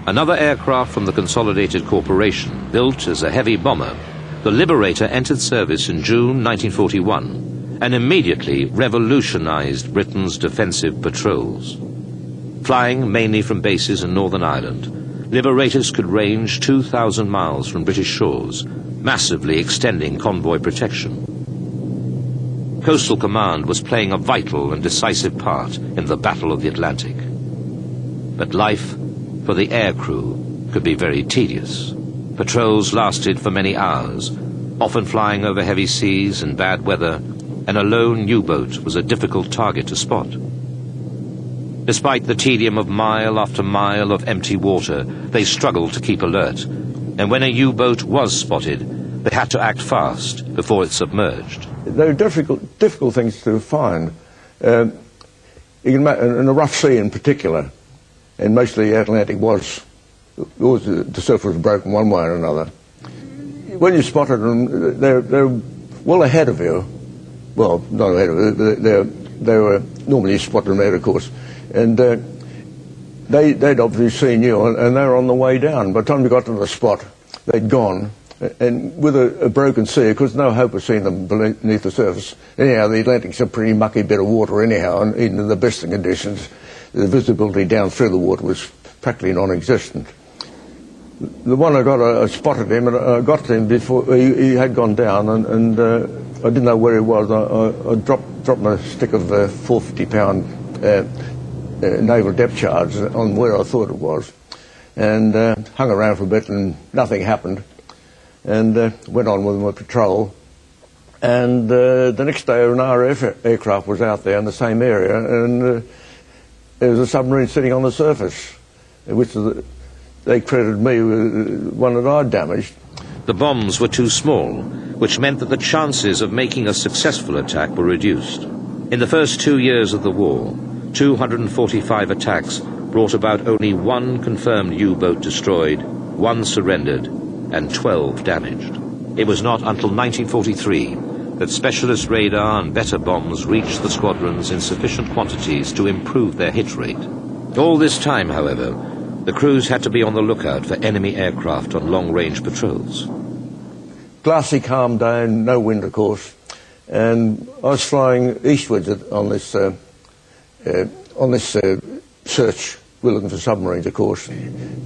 Another aircraft from the Consolidated Corporation, built as a heavy bomber, the Liberator entered service in June 1941 and immediately revolutionized Britain's defensive patrols. Flying mainly from bases in Northern Ireland, Liberators could range 2,000 miles from British shores, massively extending convoy protection. Coastal Command was playing a vital and decisive part in the Battle of the Atlantic. But life for the air crew could be very tedious. Patrols lasted for many hours, often flying over heavy seas and bad weather, and a lone U-boat was a difficult target to spot. Despite the tedium of mile after mile of empty water, they struggled to keep alert, and when a U-boat was spotted, they had to act fast before it submerged. They were difficult things to find. You can imagine, in a rough sea in particular, and most of the Atlantic the surf was broken one way or another. When you spotted them, they're well ahead of you. Well, not ahead of you, they were normally you spot them there, of course. And they'd obviously seen you, and they were on the way down. By the time you got to the spot, they'd gone. And with a broken sea, of course, no hope of seeing them beneath the surface. Anyhow, the Atlantic's a pretty mucky bit of water anyhow, and even in the best of conditions, the visibility down through the water was practically non-existent. The one I spotted him, and I got to him before he had gone down, and I didn't know where he was. I dropped my stick of 450-pound naval depth charge on where I thought it was, and hung around for a bit, and nothing happened. And went on with my patrol. And the next day, an RAF aircraft was out there in the same area, and there was a submarine sitting on the surface, which they credited me with one that I'd damaged. The bombs were too small, which meant that the chances of making a successful attack were reduced. In the first 2 years of the war, 245 attacks brought about only one confirmed U-boat destroyed, one surrendered, and 12 damaged. It was not until 1943 that specialist radar and better bombs reached the squadrons in sufficient quantities to improve their hit rate. All this time, however, the crews had to be on the lookout for enemy aircraft on long-range patrols. Glassy, calm day, no wind, of course, and I was flying eastwards on this search. We're looking for submarines, of course.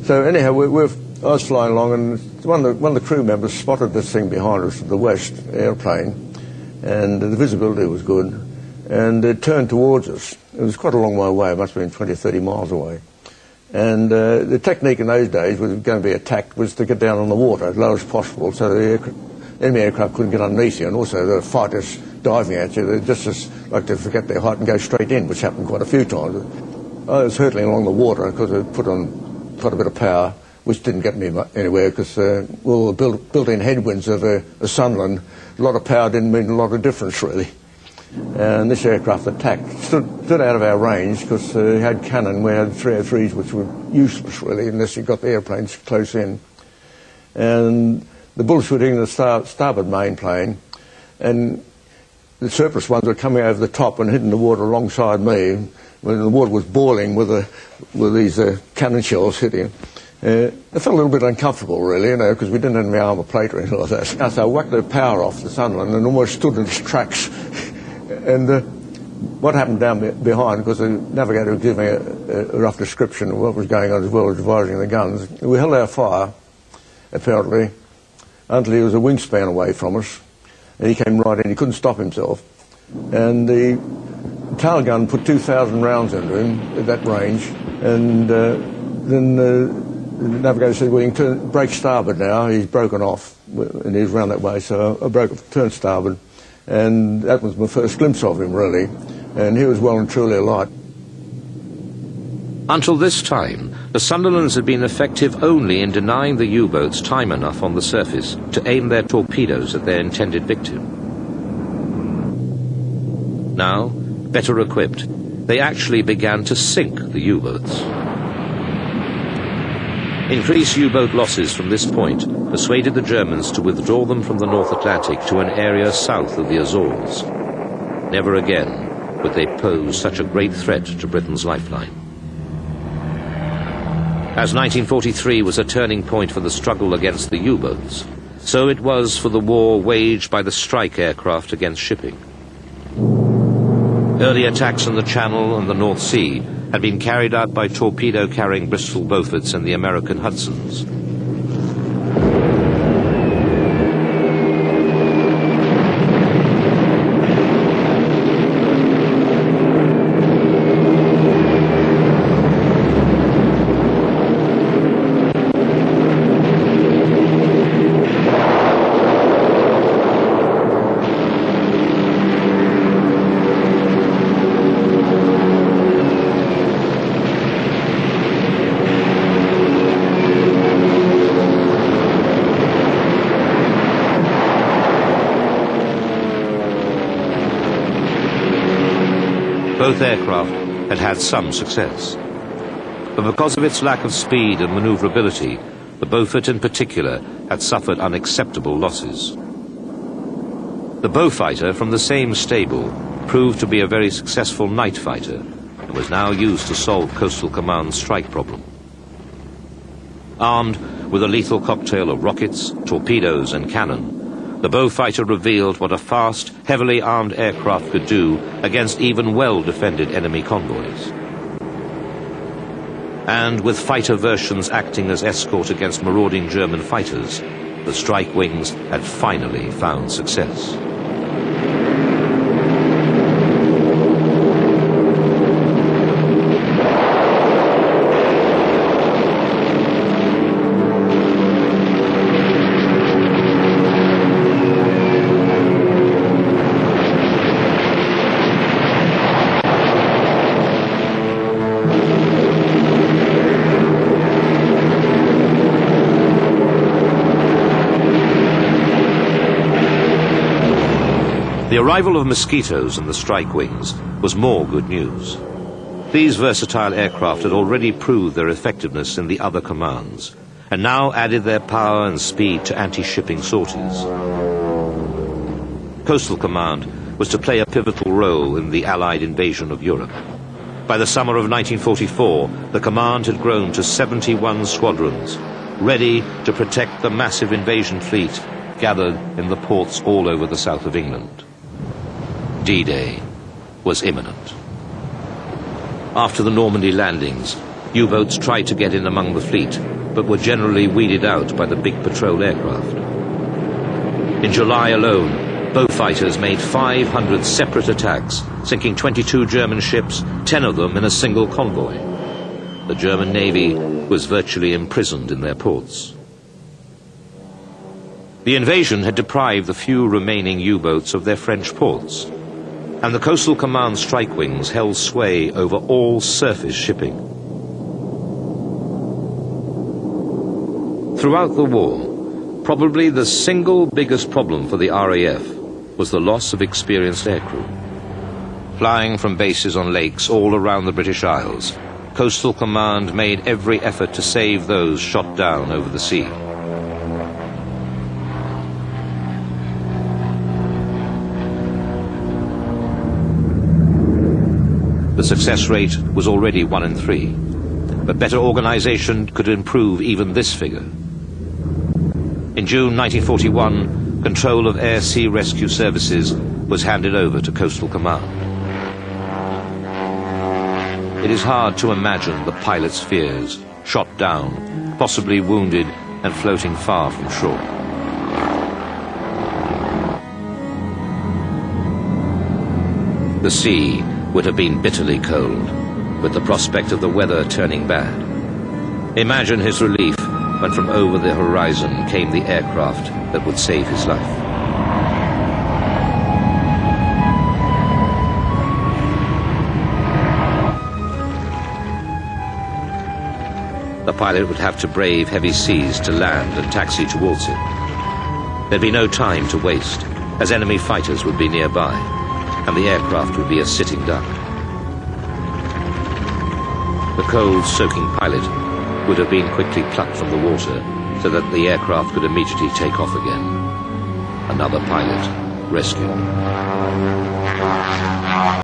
So anyhow, I was flying along, and one of the crew members spotted this thing behind us, the West airplane, and the visibility was good, and it turned towards us. It was quite a long way away. It must have been 20 or 30 miles away. And the technique in those days was going to be attacked was to get down on the water as low as possible, so the enemy aircraft couldn't get underneath you, and also the fighters diving at you, they just like to forget their height and go straight in, which happened quite a few times. I was hurtling along the water because I put on quite a bit of power, which didn't get me anywhere because well, the built-in headwinds of a Sunderland, a lot of power didn't mean a lot of difference really. And this aircraft attacked, stood out of our range because it had cannon. We had 303s which were useless really unless you got the airplanes close in. And the bullets were hitting the starboard main plane, and the surplus ones were coming over the top and hitting the water alongside me when the water was boiling with these cannon shells hitting. I felt a little bit uncomfortable, really, because we didn't have any armour plate or anything like that. So I whacked the power off the Sunderland and almost stood in its tracks. And what happened down behind, because the navigator was giving a rough description of what was going on as well as advising the guns, we held our fire, apparently, until he was a wingspan away from us. And he came right in. He couldn't stop himself. And the tail gun put 2,000 rounds into him at that range. And then the navigator said, well, you can brake starboard now. He's broken off, and he's round that way. So I turned starboard. And that was my first glimpse of him, really. And he was well and truly alive. Until this time, the Sunderlands had been effective only in denying the U-boats time enough on the surface to aim their torpedoes at their intended victim. Now, better equipped, they actually began to sink the U-boats. Increased U-boat losses from this point persuaded the Germans to withdraw them from the North Atlantic to an area south of the Azores. Never again would they pose such a great threat to Britain's lifeline. As 1943 was a turning point for the struggle against the U-boats, so it was for the war waged by the strike aircraft against shipping. Early attacks in the Channel and the North Sea had been carried out by torpedo-carrying Bristol Beauforts and the American Hudsons. Both aircraft had had some success, but because of its lack of speed and maneuverability, the Beaufort in particular had suffered unacceptable losses. The Beaufighter from the same stable proved to be a very successful night fighter and was now used to solve Coastal Command's strike problem. Armed with a lethal cocktail of rockets, torpedoes and cannon, the Beaufighter revealed what a fast, heavily armed aircraft could do against even well-defended enemy convoys. And with fighter versions acting as escort against marauding German fighters, the strike wings had finally found success. The arrival of Mosquitoes and the strike wings was more good news. These versatile aircraft had already proved their effectiveness in the other commands, and now added their power and speed to anti-shipping sorties. Coastal Command was to play a pivotal role in the Allied invasion of Europe. By the summer of 1944, the command had grown to 71 squadrons, ready to protect the massive invasion fleet gathered in the ports all over the south of England. D-Day was imminent. After the Normandy landings, U-boats tried to get in among the fleet, but were generally weeded out by the big patrol aircraft. In July alone, Beaufighters made 500 separate attacks, sinking 22 German ships, 10 of them in a single convoy. The German Navy was virtually imprisoned in their ports. The invasion had deprived the few remaining U-boats of their French ports, and the Coastal Command strike wings held sway over all surface shipping. Throughout the war, probably the single biggest problem for the RAF was the loss of experienced aircrew. Flying from bases on lakes all around the British Isles, Coastal Command made every effort to save those shot down over the sea. The success rate was already 1 in 3, but better organization could improve even this figure. In June 1941, control of air-sea rescue services was handed over to Coastal Command. It is hard to imagine the pilots' fears, shot down, possibly wounded and floating far from shore. The sea would have been bitterly cold, with the prospect of the weather turning bad. Imagine his relief when from over the horizon came the aircraft that would save his life. The pilot would have to brave heavy seas to land and taxi towards it. There'd be no time to waste, as enemy fighters would be nearby, and the aircraft would be a sitting duck. The cold, soaking pilot would have been quickly plucked from the water so that the aircraft could immediately take off again. Another pilot rescued.